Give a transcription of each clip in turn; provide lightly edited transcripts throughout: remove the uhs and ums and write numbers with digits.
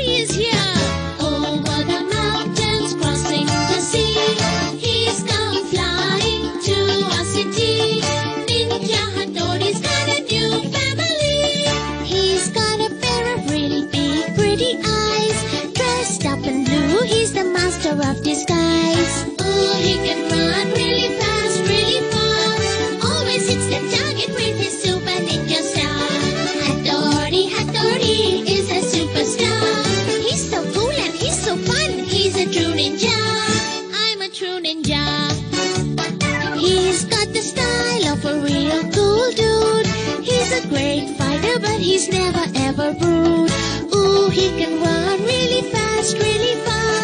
Hattori is here. Over the mountains, crossing the sea, he's come flying to our city. Ninja Hattori's got a new family. He's got a pair of really big, pretty eyes. Dressed up in blue, he's the master of disguise. Oh, he can run really fast, really fast. Always hits the target with his super ninja star. Hattori is a superstar. He's so cool and he's so fun. He's a true ninja. I'm a true ninja. He's got the style of a real cool dude. He's a great fighter, but he's never ever rude. Ooh, he can run really fast, really far.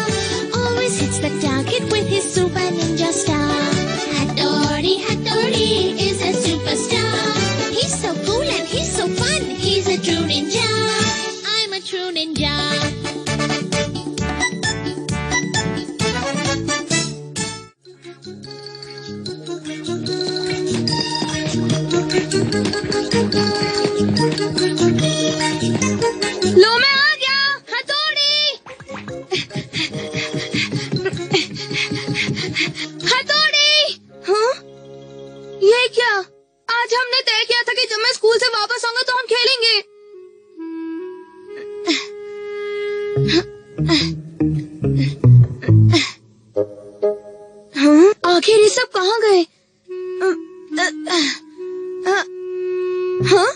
Always hits the target with his super ninja star. Hattori is a superstar. He's so cool and he's so fun. He's a true ninja. I'm a true ninja. लो मैं आ गया, हथौड़ी। हथौड़ी। हाँ? ये क्या? आज हमने तय किया था कि जब मैं स्कूल से वापस आऊंगा तो हम खेलेंगे। हाँ? आखिर ये सब कहाँ गए? हाँ?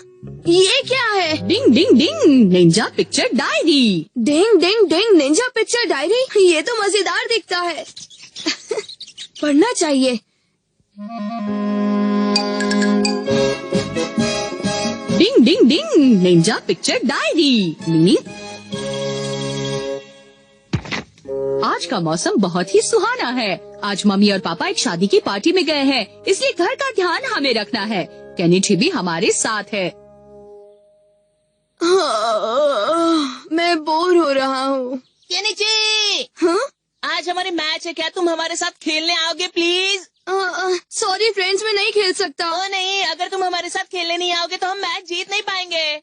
ये क्या है? डिंग डिंग डिंग निंजा पिक्चर डायरी। डिंग डिंग डिंग निंजा पिक्चर डायरी। ये तो मजेदार दिखता है। पढ़ना चाहिए। डिंग डिंग डिंग निंजा पिक्चर डायरी। आज का मौसम बहुत ही सुहाना है। आज मम्मी और पापा एक शादी की पार्टी में गए हैं, इसलिए घर का ध्यान हमें रखना है। केनिची भी हमारे साथ है। मैं बोर हो रहा हूँ। केनिची, हाँ? आज हमारे मैच है, क्या तुम हमारे साथ खेलने आओगे प्लीज? सॉरी फ्रेंड्स, मैं नहीं खेल सकता। ओ नहीं, अगर तुम हमारे साथ खेलने नहीं आओगे तो हम मैच जीत नहीं पाएंगे।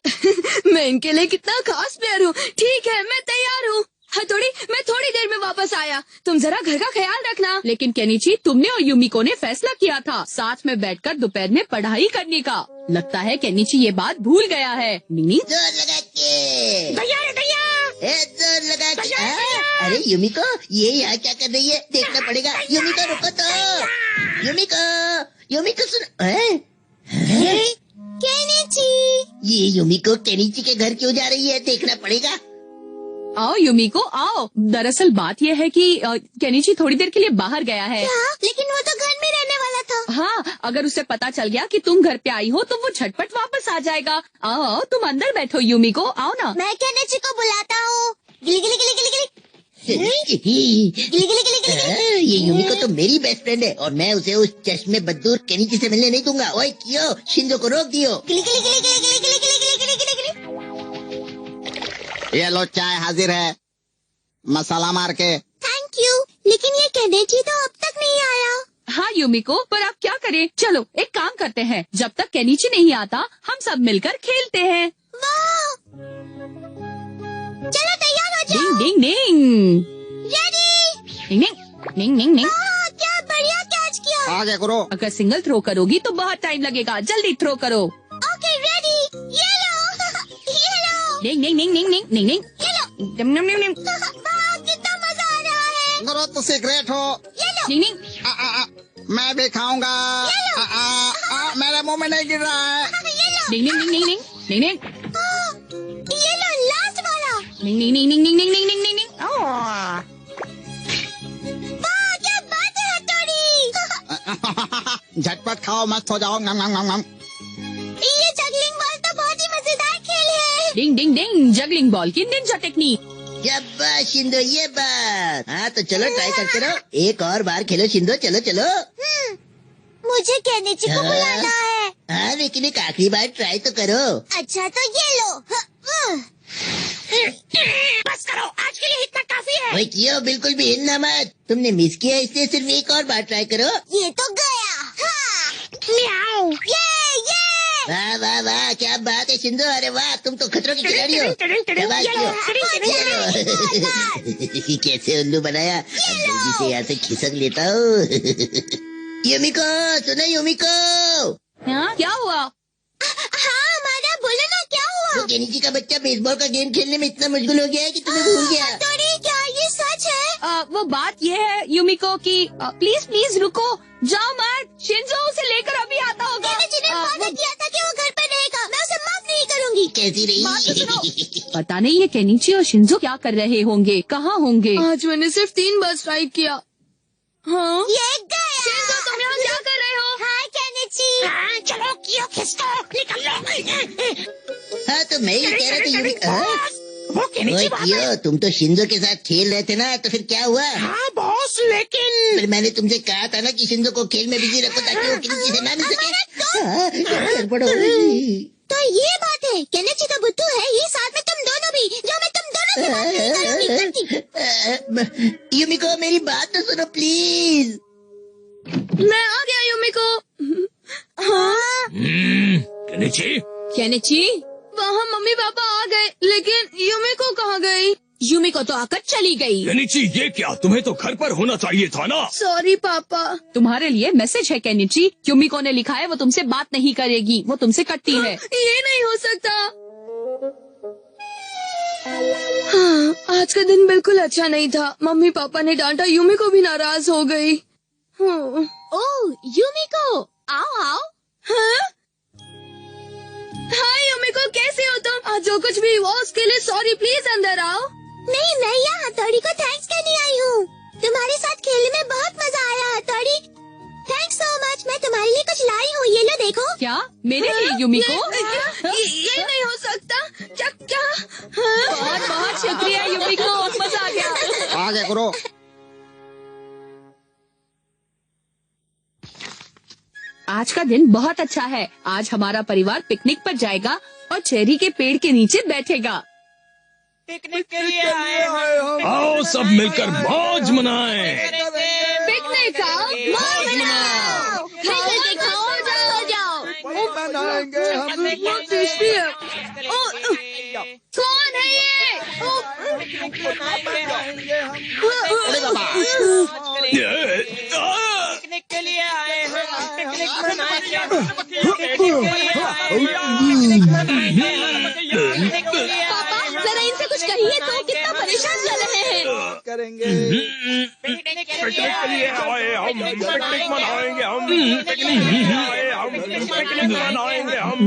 मैं इनके लिए कितना खास प्लेयर हूँ। ठीक है, मैं तैयार हूँ। हथौड़ी, मैं थोड़ी देर में वापस आया। तुम जरा घर का ख्याल रखना। लेकिन केनिची, तुमने और यूमिको ने फैसला किया था साथ में बैठकर दोपहर में पढ़ाई करने का। लगता है केनिची ये बात भूल गया है। जोर लगा के जोर लगा के। अरे यूमिको, ये यहाँ क्या कर रही है? देखना पड़ेगा। यूमिको रुको तो। यूमिको सुन। केनिची। ये यूमिको केनिची के घर क्यों जा रही है? देखना पड़ेगा। आओ यूमिको आओ। दरअसल बात यह है कि केनिची थोड़ी देर के लिए बाहर गया है। क्या? लेकिन वो तो घर में रहने वाला था। हाँ, अगर उसे पता चल गया कि तुम घर पे आई हो तो वो झटपट वापस आ जाएगा। आओ तुम अंदर बैठो यूमिको, आओ ना। मैं केनिची को बुलाता हूँ। गिली गिली गिली गिली गिली ये यूमिको तो मेरी बेस्ट फ्रेंड है और मैं उसे उस चश्मे बदूर केनिची से मिलने नहीं दूंगा। ओए क्यों? शिंदो को रोक दियो। गिली गिली गिली गिली गिली गिली गिली गिली गिली गिली। ये लो चाय हाजिर है, मसाला मार के। Thank you. लेकिन ये केनिची तो अब तक नहीं आया। हाँ यूमिको, पर आप क्या करें? चलो एक काम करते हैं, जब तक केनिची नहीं आता हम सब मिलकर खेलते हैं। वाह! चलो तैयार हो जाओ। डिंग डिंग डिंग रेडी। डिंग डिंग डिंग डिंग। क्या बढ़िया कैच किया। आगे करो। अगर सिंगल थ्रो करोगी तो बहुत टाइम लगेगा, जल्दी थ्रो करो। Okay ready. ये लो। ये लो। डिंग डिंग डिंग डिंग डिंग डिंग डिंग। ये लो। डिम डिम डिम डिम। वाह, कितना मजा आ रहा है। करो तो सीक्रेट हो। ये लो। डिंग डिंग। मैं भी खाऊंगा। मेरे मुंह में नहीं गिर रहा है। ये लो। डिंग डिंग डिंग डिंग डिंग डिंग। ये लो लास्ट वाला। डिंग डिंग डिंग डिंग डिंग डिंग डिंग डिंग डिंग। वाह, क्या बात है हथौड़ी। झटपट खाओ, मस्त हो जाओ। ngam, ngam, ngam, ngam। ये जगलिंग बॉल तो बहुत ही मजेदार खेल है। डिंग डिंग डिंग जगलिंग बॉल की निंजा टेक्निक। शाबाश शिंदो, ये बात। हाँ तो चलो ट्राई करते रहो। एक और बार खेलो शिंदो, चलो चलो। मुझे केनिची को बुलाना है। हाँ लेकिन एक आखिरी बार ट्राई तो करो। अच्छा तो ये लो। बस करो, आज के लिए इतना काफी है। वही क्यों? बिल्कुल भी हिलना मत। तुमने मिस किया, इसलिए सिर्फ एक और बार ट्राई करो। ये तो गया। हाँ। म्याऊ। ये वाह वाह वाह, क्या बात है शिंदो, अरे वाह, तुम तो खतरों की खिलाड़ी हो। शाबाश कियो। कैसे उल्लू बनाया, अब जल्दी से यहाँ से खिसक लेता हूँ। युमिको, सुनो युमिको। हाँ, क्या हुआ? हाँ माना, बोलो ना क्या हुआ? वो केनिची का बच्चा बेसबॉल का गेम खेलने में इतना मशगूल हो गया है कि तुम्हें भूल गया। हथौड़ी, क्या ये सच है? वो बात ये है युमिको कि प्लीज प्लीज रुको, जाओ मत, शिंजो उसे लेकर अभी आता होगा। केनिची ने वादा किया था कि वो घर पे रहेगा, मैं उसे माफ नहीं करूंगी। कैसी बात तो रही? सुनो। पता नहीं ये केनिची और शिंजो क्या कर रहे होंगे, कहाँ होंगे? आज मैंने सिर्फ 3 बार स्ट्राइक किया। हाँ ये गया। शिंजो, तुम यहाँ क्या कर रहे हो? हाय केनिची। चलो कियो खिसको, निकल लो। हाँ तो मैं ही कह रहा था युमिको। वो केनिची कियो, तुम तो शिंजो के साथ खेल रहे थे ना, तो फिर क्या हुआ? हाँ बॉस, लेकिन फिर मैंने तुमसे कहा था ना कि शिंजो को खेल में बिजी रखो ताकि वो केनिची से ना मिल सके। हाँ, गड़बड़ हो गई। तो ये बात है, केनिची तो बुद्धू है, ये साथ में तुम दोनों भी, जो मैं तुम दोनों से बात नहीं करूंगी। युमिको, मेरी बात तो सुनो प्लीज। मैं आ गया युमिको। हाँ केनिची, वहाँ मम्मी पापा आ गए, लेकिन युमिको कहाँ गई? युमिको तो आकर चली गई। केनिची, ये क्या, तुम्हें तो घर पर होना चाहिए था ना। सॉरी पापा। तुम्हारे लिए मैसेज है केनिची, युमिको ने लिखा है वो तुमसे बात नहीं करेगी, वो तुमसे कटती है। ये नहीं हो सकता। हाँ, आज का दिन बिल्कुल अच्छा नहीं था। मम्मी पापा ने डांटा, युमिको भी नाराज हो गई। हाँ। ओह युमिको, आओ आओ। हाँ? हाय युमिको, कैसे हो तुम? आज जो कुछ भी हुआ उसके लिए सॉरी, प्लीज अंदर आओ। नहीं, मैं यहाँ हथौड़ी को थैंक्स कहने आई हूँ। तुम्हारे साथ खेलने में बहुत मजा आया हथौड़ी। Thanks so much. मैं तुम्हारे लिए कुछ लाई हूँ, ये लो देखो। क्या मेरे लिए युमिको? ये नहीं हो सकता। क्या क्या? हाँ? बहुत बहुत शुक्रिया युमिको, मजा आ गया। आगे करो। आज का दिन बहुत अच्छा है। आज हमारा परिवार पिकनिक पर जाएगा और चेरी के पेड़ के नीचे बैठेगा। पिकनिक के लिए आए हम। आओ सब मिलकर मौज मनाएं। पिकनिक आओ, मौज मनाओ। पिकनिक खाओ, हो जाओ। मनाएंगे हम। बहुत टेस्टी है। कौन है ये? अरे बाबा, पिकनिक के लिए आए हम। पिकनिक मनाएंगे हम। पापा जरा इनसे कुछ कहिए तो, कितना परेशान कर रहे हैं। करेंगे। पिकनिक के पिकनिक के लिए आए हम, पिकनिक मनाएंगे हम, पिकनिक के लिए आए हम, पिकनिक मनाएंगे हम।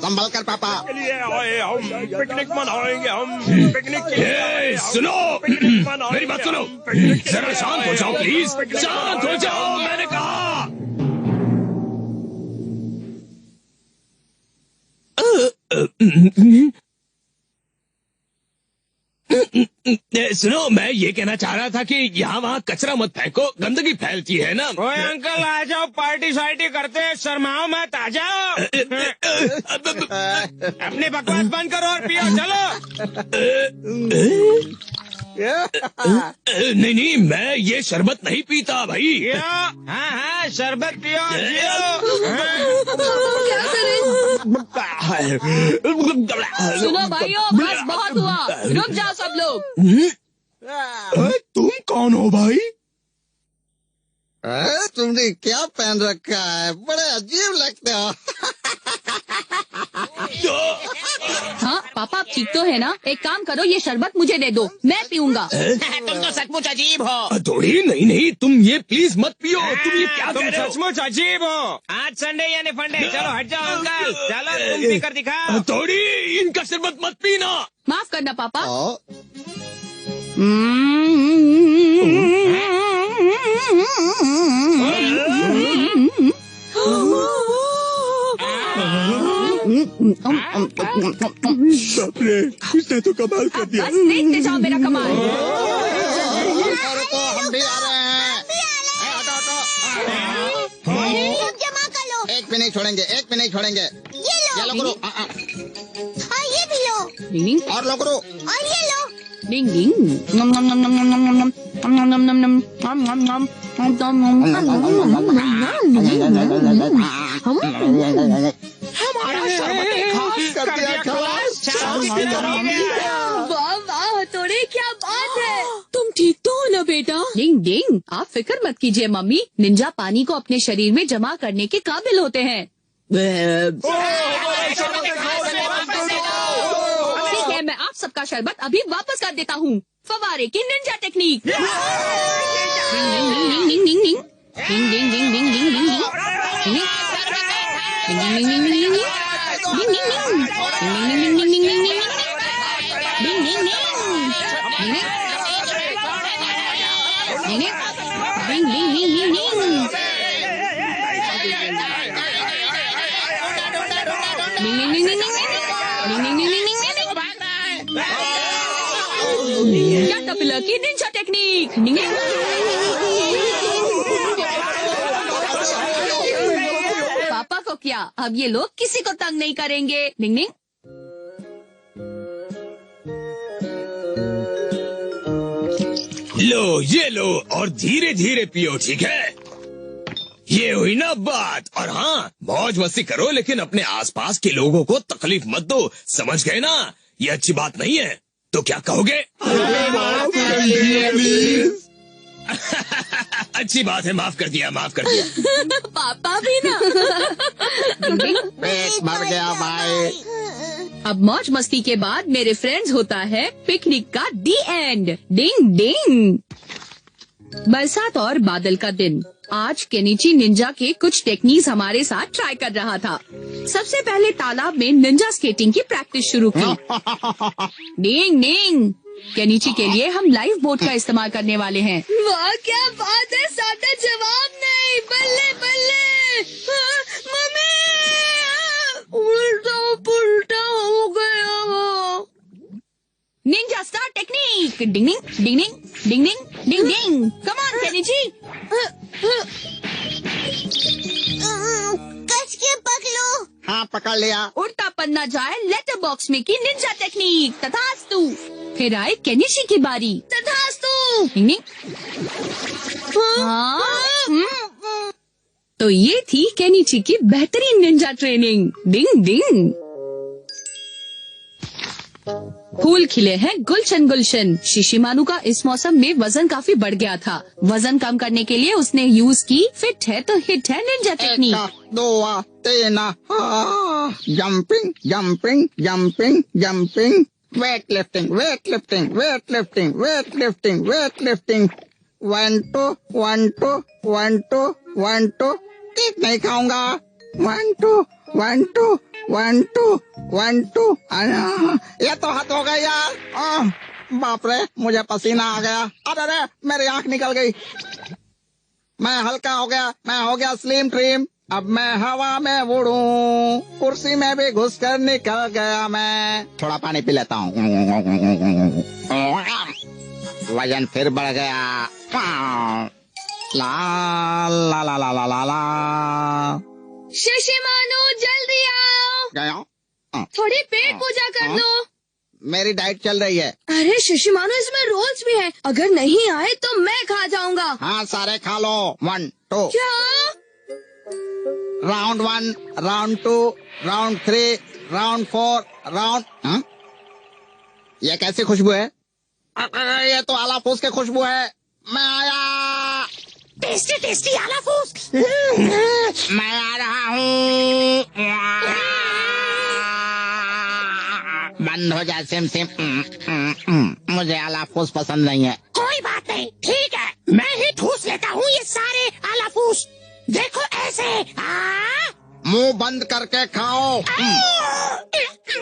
संभल कर पापा। के लिए आए हम, पिकनिक मनाएंगे हम, पिकनिक के लिए आए हम, सुनो, पिकनिक मनाएंगे मेरी बात सुनो, हम, पिकनिक के जरा लिए शांत आए हो जाओ हम, प्लीज, पिकनिक शांत हो जाओ, मैंने कहा। सुनो, मैं ये कहना चाह रहा था कि यहाँ वहाँ कचरा मत फेंको, गंदगी फैलती है ना। ओए अंकल, आ जाओ, पार्टी सार्टी करते हैं, शर्माओ मत, आ जाओ। अपनी बकवास बंद करो और पियो, चलो। नहीं नहीं, मैं ये शरबत नहीं पीता भाई। पियो, हाँ हाँ, शरबत पियो, पियो। क्या करें? सुनो भाइयों, बस बहुत हुआ, रुक जाओ सब लोग। तुम कौन हो भाई? तुमने क्या पहन रखा है, बड़े अजीब लगते हो। हाँ पापा, आप ठीक तो है ना? एक काम करो, ये शरबत मुझे दे दो, मैं पीऊंगा। तुम तो सचमुच अजीब हो। थोड़ी नहीं नहीं, तुम ये प्लीज मत पियो। तुम ये क्या तुम कह रहे हो? सचमुच अजीब हो। आज संडे यानी फंडे, चलो हट जाओ अंकल, चलो तुम पी कर दिखाओ। थोड़ी, इनका शरबत मत पीना। माफ करना पापा। उसने तो कमाल कर दिया। बस देखते जाओ मेरा कमाल। रुको, हम भी आ रहे हैं। हटो, सब जमा कर लो। एक भी नहीं छोड़ेंगे, एक भी नहीं छोड़ेंगे। ये लो, ये लो करो। और ये भी लो, नहीं, और लो करो। और ये लो। डिंग डिंग नम नम नम नम नम नम नम नम नम नम नम हमारा शरबत खास कर दिया खलास। वाह वाह हथौड़े, क्या बात है। तुम ठीक तो हो ना बेटा? डिंग डिंग, आप फिक्र मत कीजिए मम्मी, निंजा पानी को अपने शरीर में जमा करने के काबिल होते हैं। ठीक है, मैं आप सबका शरबत अभी वापस कर देता हूँ। फवारे की निंजा टेक्निक। डिंग डिंग डिंग डिंग डिंग डिंग डिंग डिंग डिंग डिंग कैटरपिलर की निंजा टेक्निक। पापा को क्या, अब ये लोग किसी को तंग नहीं करेंगे। निंग निंग। लो ये लो और धीरे धीरे पियो, ठीक है? ये हुई ना बात। और हाँ, मौज मस्ती करो लेकिन अपने आसपास के लोगों को तकलीफ मत दो, समझ गए ना? ये अच्छी बात नहीं है, तो क्या कहोगे? अच्छी बात है, माफ कर दिया, माफ कर दिया। पापा भी ना। पेट भर गया भाई। अब मौज मस्ती के बाद मेरे फ्रेंड्स होता है पिकनिक का दी एंड। डिंग डिंग। बरसात और बादल का दिन। आज केनिची निंजा के कुछ टेक्निक्स हमारे साथ ट्राई कर रहा था। सबसे पहले तालाब में निंजा स्केटिंग की प्रैक्टिस शुरू की। डिंग डिंग। केनिची के लिए हम लाइफ बोट का इस्तेमाल करने वाले हैं। वाह क्या बात है, सादा जवाब नहीं। बल्ले बल्ले। मम्मी, उल्टा पुल्टा हो गया। Ninja star technique. डिंग डिंग डिंग डिंग डिंग डिंग डिंग डिंग। Come on Kenichi. कस के पकड़ो। हाँ पकड़ लिया। उल्टा पन्ना जाए लेटर बॉक्स में की निंजा टेक्निक। तथास्तु। फिर आए केनिची की बारी। तथास्तु। डिंग डिंग। हाँ। तो ये थी केनिची की बेहतरीन निंजा ट्रेनिंग। डिंग डिंग। फूल खिले हैं गुलशन गुलशन। शिशिमानु का इस मौसम में वजन काफी बढ़ गया था। वजन कम करने के लिए उसने यूज की फिट है तो हिट है Ninja technique. 1 2 3 jumping jumping jumping jumping. Weight lifting weight lifting weight lifting weight lifting weight lifting. 1 2 1 2 1 2 1 2। Cake नहीं खाऊंगा। 1 2 1 2 1 2 1 2। ये तो हद हो गई यार। बाप रे, मुझे पसीना आ गया। अरे मेरी आंख निकल गई। मैं हल्का हो गया, मैं हो गया स्लिम ट्रिम। अब मैं हवा में उड़ूं, कुर्सी में भी घुसकर निकल गया मैं। थोड़ा पानी पी लेता हूँ। वजन फिर बढ़ गया। ला ला ला ला ला ला ला। शिशिमानु जल्दी आओ। गया। थोड़ी पेट पूजा कर लो। मेरी डाइट चल रही है। अरे शिशिमानु, इसमें रोल्स भी हैं। अगर नहीं आए तो मैं खा जाऊंगा। हाँ सारे खा लो। 1 2। क्या? Round 1 round 2 round 3 round 4 round. ये कैसी खुशबू है? ये तो आला फूस की खुशबू है। मैं आया। टेस्टी टेस्टी आला फूस। मैं आ रहा हूँ। बंद हो जा सिम सिम। मुझे आला फूस पसंद नहीं है। कोई बात नहीं, ठीक है, मैं ही ठूस लेता हूँ ये सारे आला फूस। देखो ऐसे। मुंह बंद करके खाओ।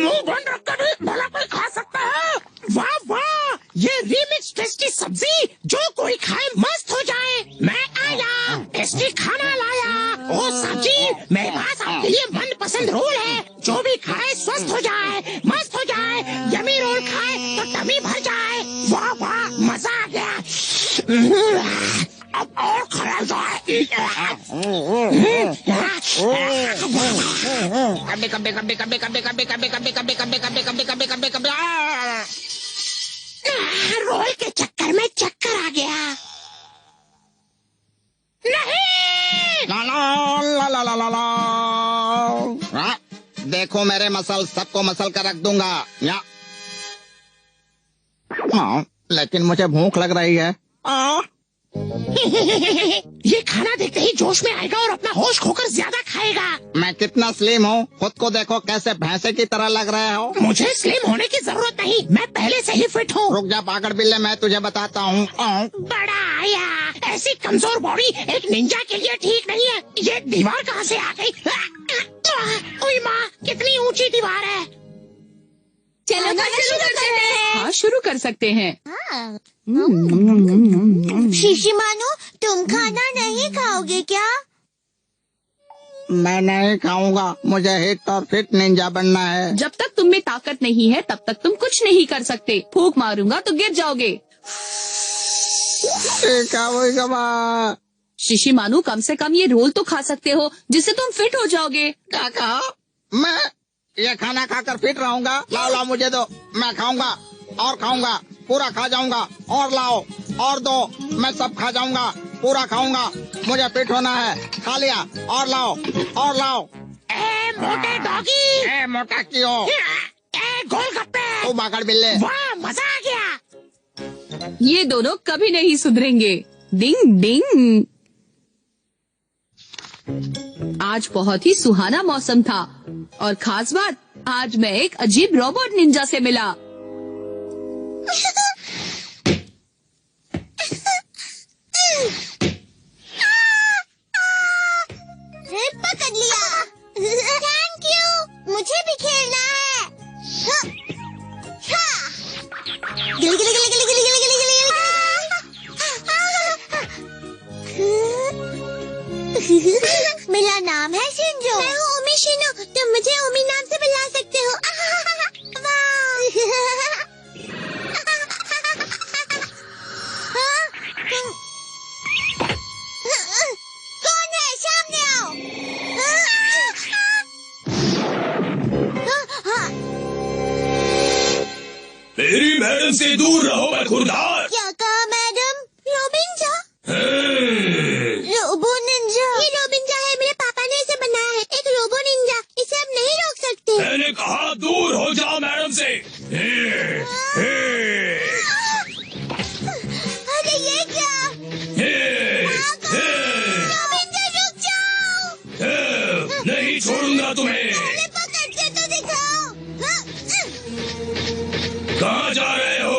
मुंह बंद रखकर भी भला कोई खा सकता है? वाह वाह, ये रीमिक्स टेस्टी सब्जी जो कोई खाए मस्त हो जाए। मैं आया, टेस्टी खाना लाया। ओ सब्जी, मेरे पास आपके लिए मनपसंद रोल है। जो भी खाए स्वस्थ हो जाए, मस्त हो जाए। यमी रोल खाए तो टमी भर जाए। वाह वाह, मजा आ गया। अब और खाया जाए। कब्बे कब्बे कब्बे कब्बे कब्बे कब्बे कब्बे कब्बे कब्बे कब्बे कब्बे कब्बे कब्बे कब्बे कब्बे। रोल के चक्कर में चक्कर आ गया। नहीं। ला ला ला ला ला ला ला। हाँ, देखो मेरे मसल, सबको मसल कर रख दूंगा। या हाँ, लेकिन मुझे भूख लग रही है। ये खाना देखते ही जोश में आएगा और अपना होश खोकर ज्यादा खाएगा। मैं कितना स्लिम हूँ, खुद को देखो कैसे भैंसे की तरह लग रहे हो। मुझे स्लिम होने की जरूरत नहीं, मैं पहले से ही फिट हूँ। रुक जा पागल बिल्ले, मैं तुझे बताता हूँ। बड़ा आया, ऐसी कमजोर बॉडी एक निंजा के लिए ठीक नहीं है। ये दीवार कहाँ से आ गई? ओए माँ, कितनी ऊंची दीवार है। चलो शुरू करते हैं। हाँ, शुरू कर सकते हैं। शिशिमानु, तुम खाना नहीं खाओगे क्या? मैं नहीं खाऊंगा, मुझे हिट और फिट निंजा बनना है। जब तक तुम में ताकत नहीं है तब तक तुम कुछ नहीं कर सकते। फूंक मारूंगा तो गिर जाओगे। शिशिमानु, कम से कम ये रोल तो खा सकते हो जिससे तुम फिट हो जाओगे। क्या कहा? मैं ये खाना खाकर फिट रहूंगा? लाओ लाओ मुझे दो, मैं खाऊंगा और खाऊंगा, पूरा खा जाऊंगा। और लाओ और दो, मैं सब खा जाऊंगा, पूरा खाऊंगा। मुझे फिट होना है। खा लिया, और लाओ और लाओ। ए मोटे डॉगी, ए मोटा क्यों? ए गोलगप्पे, तू बागड़ बिल्ले। वाह, मजा आ गया। ये दोनों कभी नहीं सुधरेंगे। डिंग डिंग। आज बहुत ही सुहाना मौसम था और खास बात, आज मैं एक अजीब रोबोट निंजा से मिला। पकड़ लिया। थैंक यू, मुझे भी खेलना है। गिली गिली गिली गिली गिली गिली गिली गिली। मेरा नाम है शिंजो। मैं हूँ ओमी शिनो, तुम मुझे ओमी नाम से बुला सकते हो। कौन है? सामने आओ। मेरी मैडम से दूर रहो बदखुरदार। क्या कहा मैडम? रोबिंजा? Robo Ninja? ये रोबिंजा है, मेरे पापा ने इसे बनाया है। एक रोबो निंजा, इसे आप नहीं रोक सकते। मैंने कहा दूर हो जाओ मैडम से। अरे ये क्या? रोबिंजा रुक जाओ। नहीं छोड़ूंगा तुम्हें। पहले पकड़ के तो दिखाओ। कहाँ जा रहे हो?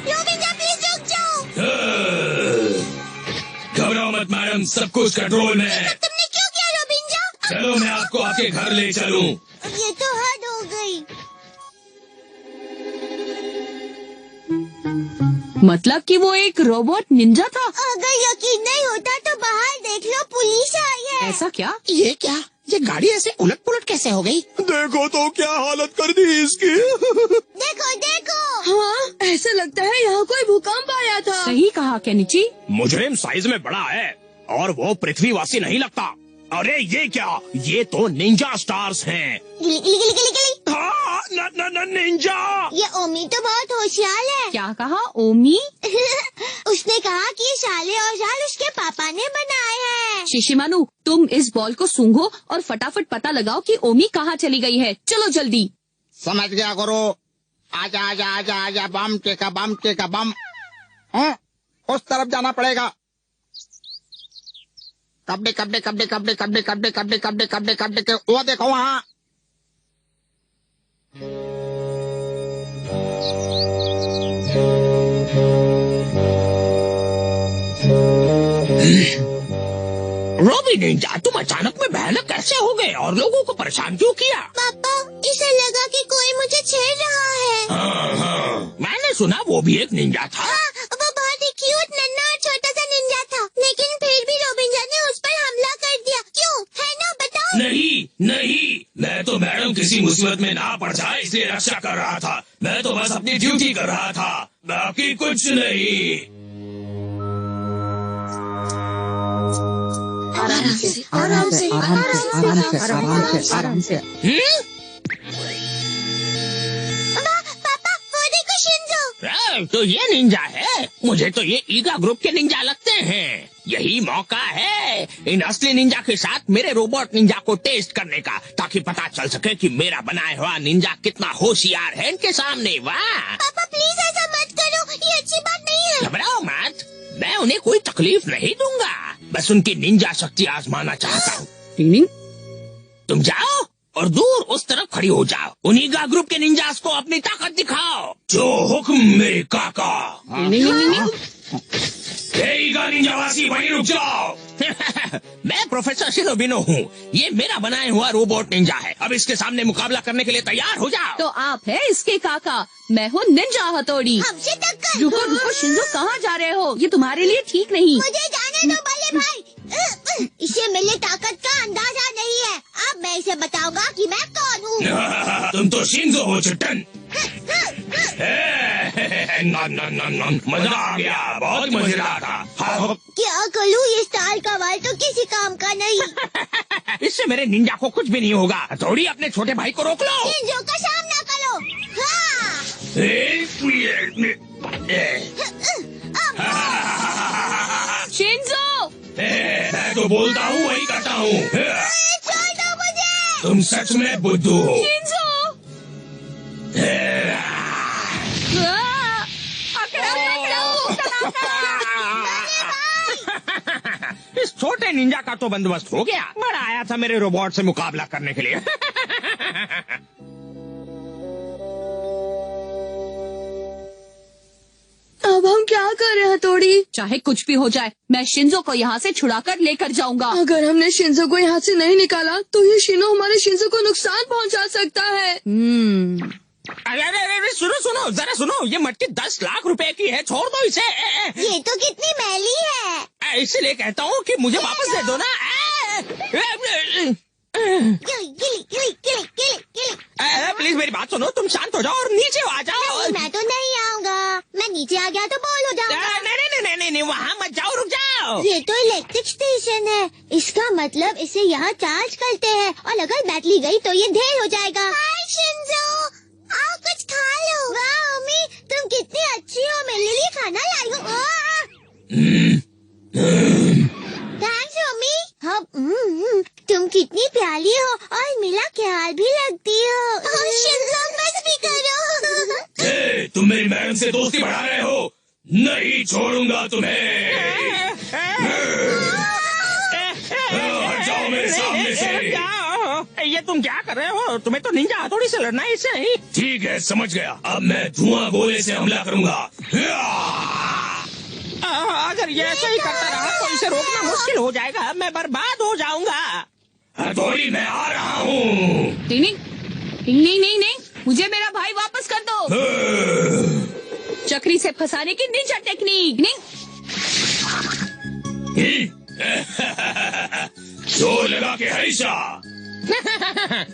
रोबिंजा प्लीज रुक जाओ। घबराओ मत मैडम, सब कुछ कंट्रोल में है। तुमने क्यों किया रोबिंजा? चलो मैं आपको आपके घर ले चलूं। ये तो हद हो गई। मतलब कि वो एक रोबोट निंजा था। अगर यकीन नहीं होता तो बाहर देख लो, पुलिस आई है। ऐसा क्या? ये क्या? ये गाड़ी ऐसे उलट पुलट कैसे हो गई? देखो तो क्या हालत कर दी इसकी। देखो देखो। हाँ, ऐसे लगता है यहाँ कोई भूकंप आया था। सही कहा केनिची। मुजरिम साइज में बड़ा है और वो पृथ्वीवासी नहीं लगता। अरे ये क्या? ये तो निंजा स्टार्स हैं। गिली गिली गिली गिली गिली। हाँ, निंजा। ये ओमी तो बहुत होशियार है। क्या कहा? ओमी? उसने कहा कि ये साले औजार उसके पापा ने बनाए हैं। शिशिमानु, तुम इस बॉल को सूंघो और फटाफट पता लगाओ कि ओमी कहाँ चली गई है। चलो जल्दी। समझ गया गुरु। आजा आजा आजा आजा, बम टेका बम टेका बम। हाँ, उस तरफ जाना पड़ेगा। कब्बे कब्बे कब्बे कब्बे कब्बे कब्बे कब्बे कब्बे कब्बे कब्बे के वो देखो वहाँ। रोबी निंजा, तुम अचानक में भयानक कैसे हो गए और लोगों को परेशान क्यों किया? पापा, इसे लगा कि कोई मुझे छेड़ रहा है। हाँ, मैंने सुना वो भी एक निंजा था। वो बहुत ही क्यूट नन्हा और छोटा सा निंजा था, लेकिन फिर भी रोबिंजा ने उस पर हमला कर दिया। क्यों? है ना? बताओ। नहीं नहीं, मैं तो मैडम किसी मुसीबत में ना पड़ जाए इसलिए रक्षा कर रहा था। मैं तो बस अपनी ड्यूटी कर रहा था, बाकी कुछ नहीं। पापा वो देखो शिंजो। तो ये निंजा है। मुझे तो ये ईगा ग्रुप के निंजा लगते हैं। यही मौका है इन असली निंजा के साथ मेरे रोबोट निंजा को टेस्ट करने का, ताकि पता चल सके कि मेरा बनाया हुआ निंजा कितना होशियार है इनके सामने। वाह पापा प्लीज ऐसा मत करो, ये अच्छी बात नहीं है। घबराओ मत, मैं उन्हें कोई तकलीफ नहीं दूंगा। बस उनकी निंजा शक्ति आजमाना चाहता हूँ। टिंग तुम जाओ और दूर उस तरफ खड़ी हो जाओ। उन्हीं ग्रुप के निंजास को अपनी ताकत दिखाओ। जो हुक्म मेरे काका। ईगा निंजावासी वहीं रुक जाओ। मैं प्रोफेसर शिनोबिनो हूँ। ये मेरा बनाया हुआ रोबोट निंजा है। अब इसके सामने मुकाबला करने के लिए तैयार हो जाओ। तो आप है इसके काका, मैं हूँ निंजा हथौड़ी। हमसे टक्कर। रुको रुको शिंजो, कहाँ जा रहे हो? ये तुम्हारे लिए ठीक नहीं। मुझे जाने दो बल्ले भाई। इसे मेरी ताकत का अंदाजा नहीं है। अब मैं इसे बताऊंगा कि मैं कौन हूँ। तुम तो शिंजो हो चुट्टन। मजा आ गया, बहुत मजेदार था। क्या करूँ, ये स्टाइल का वाल तो किसी काम का नहीं। इससे मेरे निंजा को कुछ भी नहीं होगा। थोड़ी अपने छोटे भाई को रोक लो। शिंजो का सामना करो। शिंजो मैं तो बोलता हूँ वही करता हूँ। छोड़ दो मुझे। तुम सच में बुद्धू हो। शिंजो इस छोटे निंजा का तो बंदोबस्त हो गया। बड़ा आया था मेरे रोबोट से मुकाबला करने के लिए। अब हम क्या कर रहे हैं हथौड़ी? चाहे कुछ भी हो जाए, मैं शिंजो को यहाँ से छुड़ाकर लेकर जाऊंगा। अगर हमने शिंजो को यहाँ से नहीं निकाला तो ये शिनो हमारे शिंजो को नुकसान पहुँचा सकता है। अरे सुनो सुनो, जरा सुनो। ये मटकी 10 लाख रुपए की है, छोड़ दो इसे। ये तो कितनी मैली है। इसलिए कहता हूँ कि मुझे वापस दे दो ना। गिली गिली गिली गिली गिली गिली। प्लीज मेरी बात सुनो, तुम शांत हो जाओ और नीचे आ जाओ। मैं तो नहीं आऊंगा। मैं नीचे आ गया तो बोल हो जाऊंगा। नहीं, वहाँ मत जाओ, रुक जाओ। ये तो इलेक्ट्रिक स्टेशन है। इसका मतलब इसे यहाँ चार्ज करते हैं और अगर बैटरी गई तो ये ढेर हो जाएगा। हाय शिंजो, आओ कुछ खा लो। वाह अम्मी, तुम कितनी अच्छी हो, मेरे लिए खाना लाई हो। थैंक्स अम्मी। हाँ, तुम कितनी प्यारी हो और मेरा ख्याल भी लगती हो। शिंजो बस भी करो। तुम मेरी मैडम से दोस्ती बढ़ा रहे हो। नहीं छोड़ूंगा तुम्हें। हट जाओ मेरे सामने से। ये तुम क्या कर रहे हो? तुम्हें तो निंजा हथौड़ी से लड़ना है, इससे नहीं। ठीक है, समझ गया। अब मैं धुआं गोले से हमला करूंगा। अगर ये ऐसे ही करता रहा तो इसे रोकना मुश्किल हो जाएगा। मैं बर्बाद हो जाऊंगा। हथौड़ी मैं आ रहा हूँ। नहीं, मुझे मेरा भाई वापस कर दो। चक्री से फंसाने की निंजा टेक्निक। नहीं जोर लगा के हरीशा।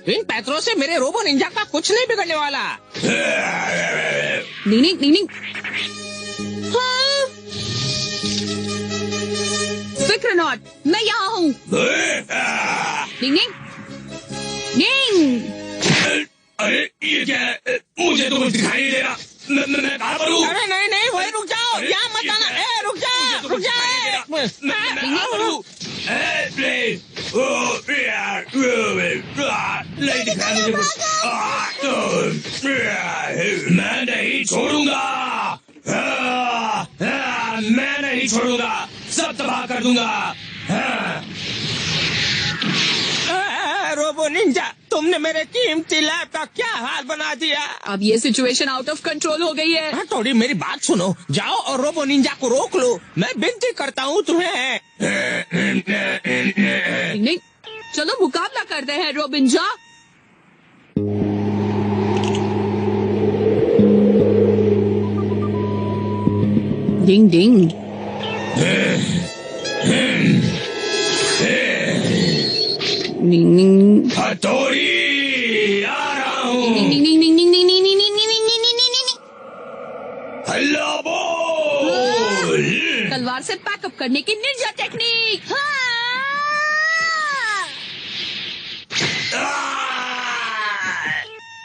इन पैतरों से मेरे रोबो निंजा का कुछ नहीं बिगड़ने वाला। नहीं। हाँ। फिक्र नॉट, मैं यहाँ हूँ। नहीं। अरे ये क्या है? मुझे तो कुछ दिखाई नहीं दे रहा। मैं कहाँ पर हूँ? अरे नहीं, वही रुक जाओ। यहाँ मत आना। रुक जाओ। मैं कहाँ पर हूँ? नहीं दिख रहा मुझे कुछ। मैं नहीं छोड़ूंगा। मैं नहीं छोड़ूंगा, सब तबाह कर दूंगा। रोबो निंजा, तुमने मेरे कीमती लैब का क्या हाल बना दिया। अब ये सिचुएशन आउट ऑफ कंट्रोल हो गई है। थोड़ी मेरी बात सुनो। जाओ और रोबो निंजा को रोक लो। मैं विनती करता हूँ तुम्हें। नहीं, चलो मुकाबला करते हैं रोबिंजा। डिंग डिंग। हथौड़ी आ रहा हूँ। हल्ला बोल। तलवार से पैकअप करने की निंजा टेक्निक। हाँ।